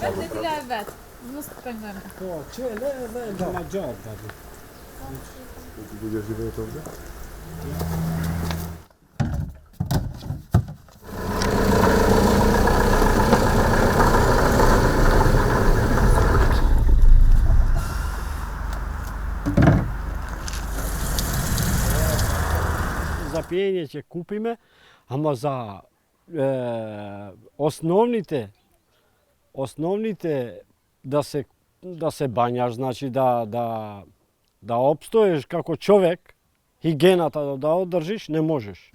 Ötetiler evet. Nasıl penguenka? To, čele, da Mađar da bi. Ludzie żyją to gdzie? За пиење ќе купиме, ама за основните да се бањаш, значи да опстоеш како човек, хигиената да одржиш, не можеш.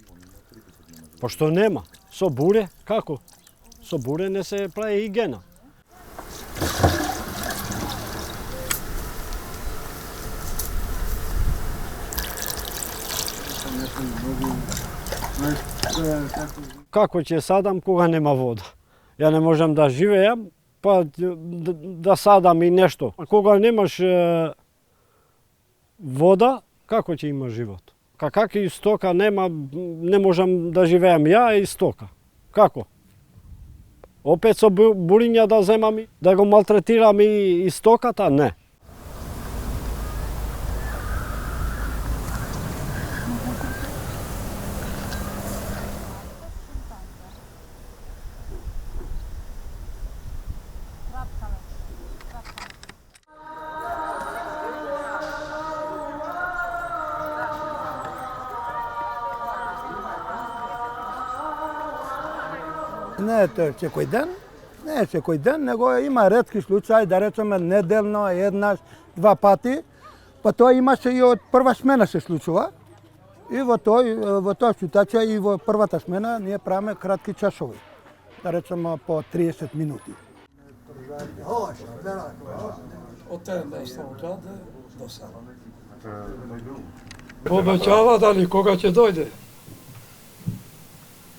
Пошто нема. Со буре, како? Со буре не се прави хигиена. Како ќе садам кога нема вода? Ја не можам да живеам, па да садам и нешто. Кога немаш вода, како ќе има живот? Како и стока нема, не можам да живеам ја и стока. Како? Опет со буриња да земам и да го малтретирам и стоката? Не. Не е секој ден, не е секој ден, него има ретки случаи, да речеме неделно, еднаш, два пати, па тоа имаше и од прва смена се случува. И во тоа ситуација и во првата смена ние правиме кратки часови, да речеме по 30 минути. Od te mesta odrade do sada. Obećava da li koga će dojde?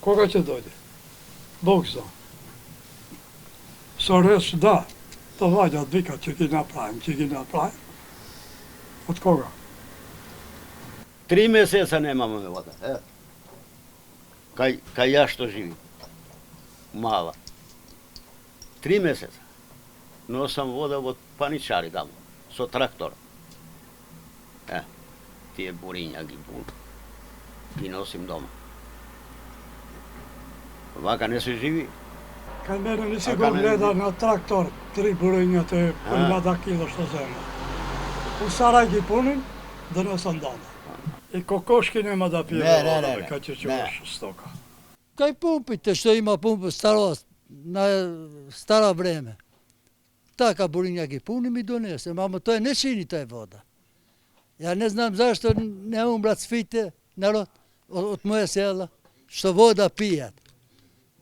Koga će dojde? Bog zna. Sa reći da, to valjda vika će gi napravim. Od koga? 3 месеца немаме вода. Кај ја што живи. Мала. 3 месеца. Носам вода од паничари дамо, со трактор. Тие буриња ги носим дома. Вака не се живи. Kad mene nisi go gleda na traktor, 3 burinja te po 1000 kilo što zemlja. U Saraj gi punim, donesam doma. I kokoški nema da pije vodove kad će čuvaš stoka. Kaj pumpite što ima pumpa stara vreme. Така буриња ги пуним и донесем, ама тоа не чини тај вода. Ја не знам зашто не умрат свите народ од моја села, што вода пијат.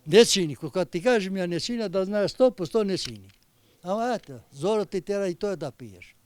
Не чини, кога ти кажем ја не чини, да знаеш 100% не чини. Ама ето, зорот ти тера и тоа да пиеш.